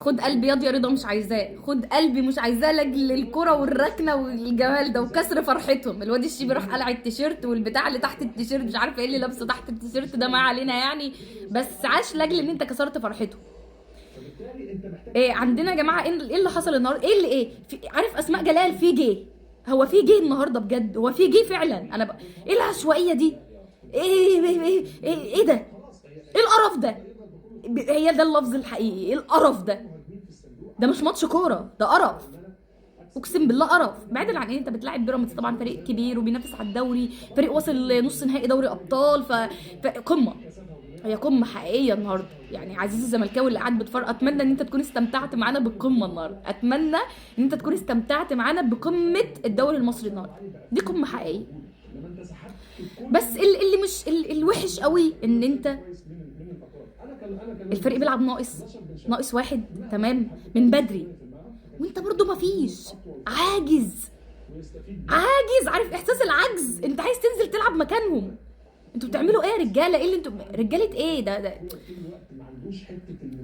خد قلبي ياض يا رضا مش عايزاه، خد قلبي مش عايزاه لاجل الكرة والركنه والجمال ده وكسر فرحتهم. الواد الشيبي راح قلع التيشيرت والبتاع اللي تحت التيشيرت مش عارفه ايه اللي لابسه تحت التيشيرت ده، ما علينا يعني. بس عاش لاجل ان انت كسرت فرحته. إيه عندنا يا جماعه؟ ايه اللي حصل النهارده؟ ايه اللي ايه عارف اسماء جلال في جه؟ هو في جه النهارده بجد؟ هو في جه فعلا؟ ايه العشوائيه دي؟ ايه ده؟ ايه القرف ده؟ هي ده اللفظ الحقيقي، ايه القرف ده؟ ده مش ماتش كوره، ده قرف. اقسم بالله قرف. بعيدا عن ايه، انت بتلاعب بيراميدز طبعا فريق كبير وبينافس على الدوري، فريق واصل نص نهائي دوري ابطال، فقمه. هي قمه حقيقيه النهارده. يعني عزيزي الزملكاوي اللي قاعد بتفرج، اتمنى ان انت تكون استمتعت معانا بالقمه النهارده، اتمنى ان انت تكون استمتعت معانا بقمه الدوري المصري النهارده. دي قمه حقيقيه. بس اللي مش الوحش قوي ان انت الفريق بيلعب ناقص واحد تمام من بدري، وانت برضو مفيش. عاجز. عاجز، عارف احساس العجز؟ انت عايز تنزل تلعب مكانهم. انتوا بتعملوا ايه يا رجاله؟ ايه اللي انتوا رجاله ايه ده؟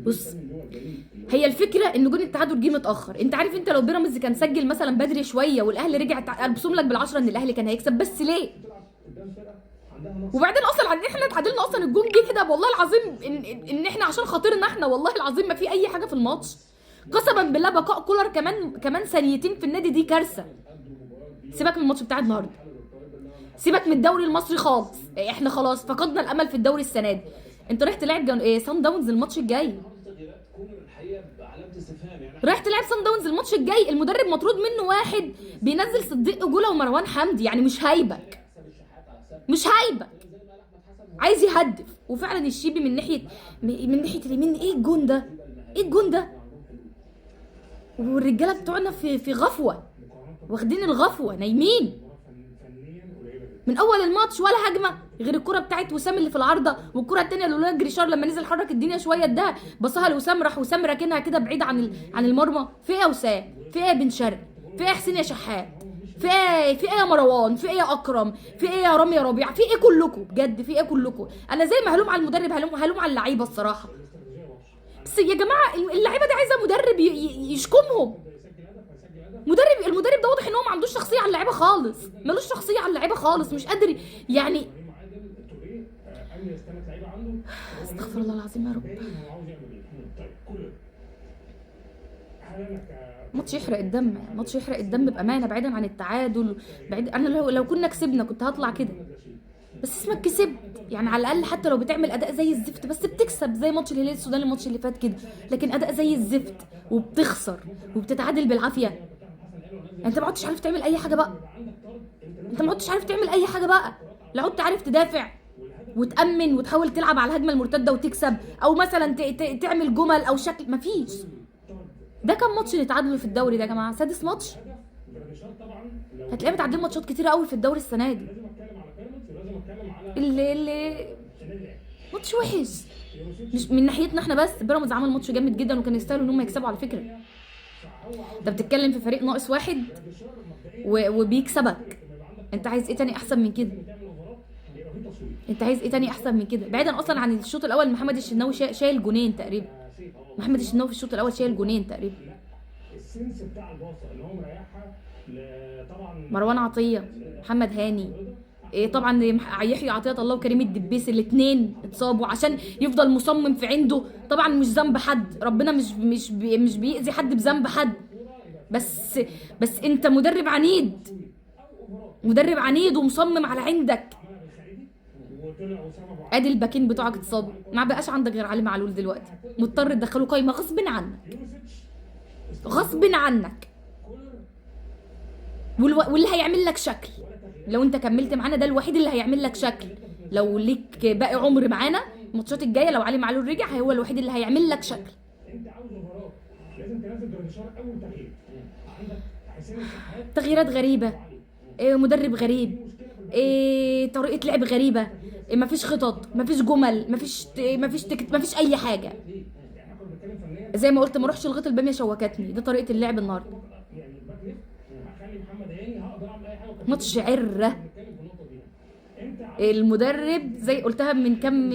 بص، هي الفكره ان جون التعادل جه متاخر. انت عارف، انت لو بيراميدز كان سجل مثلا بدري شويه والاهلي رجع ابصم لك بالعشره ان الاهلي كان هيكسب، بس ليه؟ وبعدين اصلا عن احنا اتعادلنا اصلا الجون جه كده والله العظيم ان احنا عشان خاطرنا احنا، والله العظيم ما في اي حاجه في الماتش. قسما بالله بقاء كولر كمان ثانيتين في النادي دي كارثه. سيبك من الماتش بتاع النهارده، سيبك من الدوري المصري خالص. احنا خلاص فقدنا الامل في الدوري السنه دي. انت رايح تلعب سان داونز الماتش الجاي، رايح تلعب سان داونز الماتش الجاي. المدرب مطرود منه واحد، بينزل صديق اجوله ومروان حمدي. يعني مش هايبك، مش هايبك، عايز يهدف. وفعلا الشيبي من ناحيه اليمين، ايه الجون ده؟ ايه الجون ده؟ والرجاله بتوعنا في غفوه، واخدين الغفوه نايمين من اول الماتش. ولا هجمه غير الكره بتاعت وسام اللي في العارضه، والكره الثانيه لولا جريشار لما نزل حرك الدنيا شويه اداها بصها لوسام، راح وسام راكنها كده بعيد عن المرمى. في ايه يا وسام؟ في ايه يا بن شرقي؟ في ايه يا حسين يا شحات؟ في ايه يا مروان؟ في ايه يا اكرم؟ في ايه يا رامي يا ربيع؟ في ايه كلكم بجد؟ في ايه كلكم؟ انا زي ما هلوم على المدرب هلوم على اللعيبه الصراحه. بس يا جماعه اللعيبه دي عايزه مدرب يشكمهم. المدرب ده واضح ان هو ما عندوش شخصيه على اللعيبه خالص، ملوش شخصيه على اللعيبه خالص، مش قادر يعني. استغفر الله العظيم يا رب. ماتش يحرق الدم، ماتش يحرق الدم بامانه. بعيدا عن التعادل، بعيد، انا لو كنا كسبنا كنت هطلع كده. بس اسمك كسبت، يعني على الاقل حتى لو بتعمل اداء زي الزفت بس بتكسب، زي ماتش الهلال السوداني الماتش اللي فات كده. لكن اداء زي الزفت وبتخسر وبتتعادل بالعافيه، انت ما عدتش عارف تعمل اي حاجه بقى. انت ما عدتش عارف تعمل اي حاجه بقى. لا عدت عارف تدافع وتامن وتحاول تلعب على الهجمه المرتده وتكسب، او مثلا تعمل جمل او شكل. مفيش. ده كان ماتش نتعادلوا في الدوري ده يا جماعه؟ سادس ماتش. هتلاقي متعادلين ماتشات كتيره قوي في الدوري السنه دي. اللي ماتش وحش، مش من ناحيتنا احنا بس. بيراميدز عمل ماتش جامد جدا وكان يستاهلوا ان هم يكسبوا على فكره. انت بتتكلم في فريق ناقص واحد وبيكسبك. انت عايز ايه تاني احسن من كده؟ انت عايز ايه تاني احسن من كده؟ بعيدا اصلا عن الشوط الاول، محمد الشناوي شايل جونين تقريبا. محمد الشناوي في الشوط الاول شايل جونين تقريبا. مروان عطيه، محمد هاني، إيه طبعا يحيى عطيه الله وكريم الدبيس الاثنين اتصابوا عشان يفضل مصمم في عنده. طبعا مش ذنب حد، ربنا مش بيأذي حد بذنب حد. بس انت مدرب عنيد، مدرب عنيد ومصمم على عندك. ادي الباكين بتوعك اتصابوا، ما بقاش عندك غير علي معلول دلوقتي، مضطر تدخله قايمه غصب عنك، غصب عنك. واللي هيعمل لك شكل لو انت كملت معانا، ده الوحيد اللي هيعمل لك شكل. لو ليك باقي عمر معانا الماتشات الجايه، لو علي معلول رجع هو الوحيد اللي هيعمل لك شكل. تغييرات غريبه، مدرب غريب، طريقه لعب غريبه، مفيش خطط، مفيش جمل، مفيش تكت، مفيش اي حاجه. زي ما قلت، ما اروحش لغايه الباميه شوكتني. ده طريقه اللعب النهارده. ماتش عره. المدرب زي قلتها من كم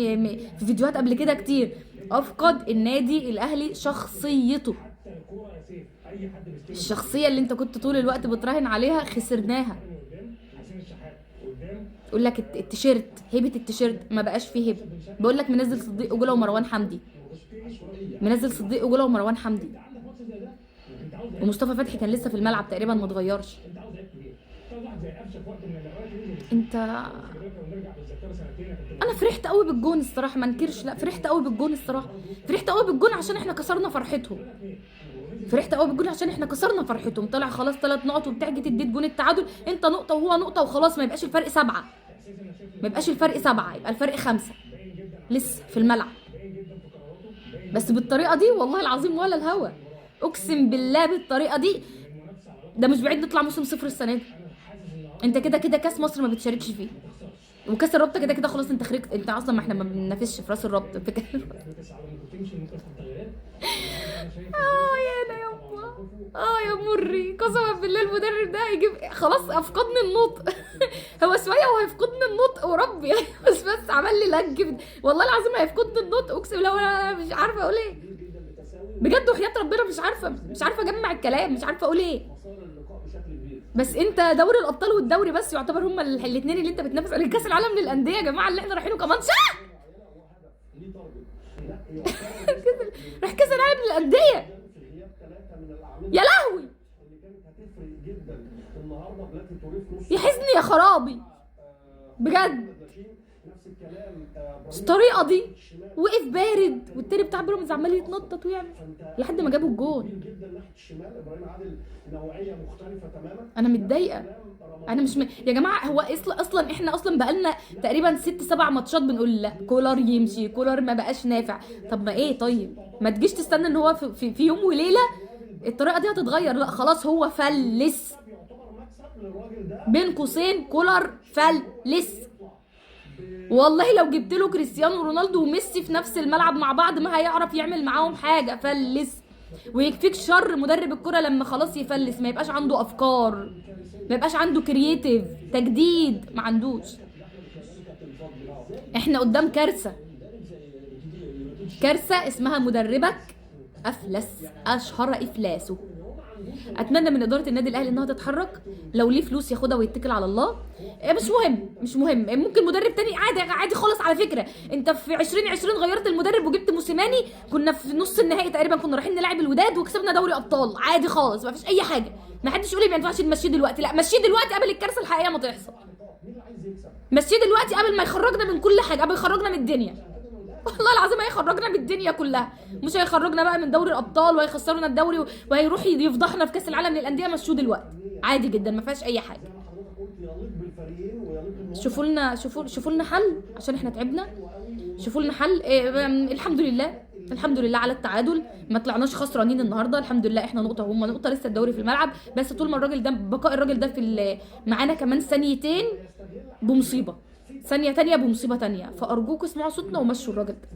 في فيديوهات قبل كده كتير، افقد النادي الاهلي شخصيته. الشخصيه اللي انت كنت طول الوقت بتراهن عليها خسرناها. يقول لك التيشيرت، هيبه التيشيرت ما بقاش فيه هيبه. بقول لك منزل صديق اجولا ومروان حمدي، منزل صديق اجولا ومروان حمدي، ومصطفى فتحي كان لسه في الملعب تقريبا ما اتغيرش. انت انا فرحت قوي بالجون الصراحه، ما انكرش، لا فرحت قوي بالجون الصراحه، فرحت قوي بالجون عشان احنا كسرنا فرحتهم، فرحت قوي بالجون عشان احنا كسرنا فرحتهم. طلع خلاص 3 نقط وبتحجي تديت جون التعادل، انت نقطه وهو نقطه وخلاص، ما يبقاش الفرق 7، ما يبقاش الفرق 7، يبقى الفرق 5 لسه في الملعب. بس بالطريقه دي والله العظيم ولا الهوا، اقسم بالله بالطريقه دي ده مش بعيد نطلع موسم 0 السنه دي. انت كده كده كاس مصر ما بتشاركش فيه، وكاس الرابطه كده كده خلاص انت خرجت، انت اصلا ما احنا ما بننافسش في راس الرابطه يا انا يابا، يا مري، قسما بالله المدرب ده يجيب خلاص افقدني النطق هو شويه وهيفقدني النطق وربي بس عمل لي لج والله العظيم هيفقدني النطق، اقسم بالله انا مش عارفه اقول ايه بجد، وحياه ربنا مش عارفه اجمع الكلام، مش عارفه اقول ايه. بس انت دوري الابطال والدوري بس يعتبر هما الاثنين اللي انت بتنافس عليه. كاس العالم للانديه يا جماعه اللي احنا رايحينه كمان شهر راح كاس العالم للانديه، يا لهوي يا حزني يا خرابي بجد. الطريقه دي وقف بارد، والتاني بتاع بيراميدز عمال يتنطط ويعمل لحد ما جابوا الجون. انا متضايقه، انا مش يا جماعه هو اصلا احنا اصلا بقالنا تقريبا 6-7 ماتشات بنقول لا كولر يمشي، كولر ما بقاش نافع. طب ما ايه، طيب ما تجيش تستنى ان هو في يوم وليله الطريقه دي هتتغير، لا خلاص هو فلس، بين قوسين كولر فلس. والله لو جبت له كريستيانو رونالدو وميسي في نفس الملعب مع بعض ما هيعرف يعمل معاهم حاجه، فلس. ويكفيك شر مدرب الكره لما خلاص يفلس، ما يبقاش عنده افكار، ما يبقاش عنده كرييتيف تجديد، ما عندوش. احنا قدام كارثه، كارثه اسمها مدربك افلس اشهر افلاسه. اتمنى من اداره النادي الاهلي انها تتحرك، لو ليه فلوس ياخدها ويتكل على الله، مش مهم ممكن مدرب تاني عادي خالص. على فكره انت في 2020 غيرت المدرب وجبت موسيماني، كنا في نص النهائي تقريبا، كنا رايحين نلعب الوداد وكسبنا دوري ابطال عادي خالص، ما فيش اي حاجه. ما حدش يقول لي ما ينفعش نمشيه دلوقتي، لا مشيه دلوقتي قبل الكارثه الحقيقيه ما تحصل، مشيه دلوقتي قبل ما يخرجنا من كل حاجه، قبل يخرجنا من الدنيا والله العظيم هيخرجنا من الدنيا كلها، مش هيخرجنا بقى من دوري الابطال وهيخسرنا الدوري وهيروح يفضحنا في كاس العالم للانديه. مشوه دلوقتي عادي جدا ما فيهاش اي حاجه. شوفوا لنا حل عشان احنا تعبنا، شوفوا لنا حل. الحمد لله على التعادل، ما طلعناش خسرانين النهارده، الحمد لله احنا نقطه وهم نقطه، لسه الدوري في الملعب، بس طول ما الراجل ده بقاء الراجل ده في معانا كمان ثانيتين بمصيبه، ثانيه تانية بمصيبه تانية، فارجوكوا اسمعوا صوتنا ومشوا الراجل ده.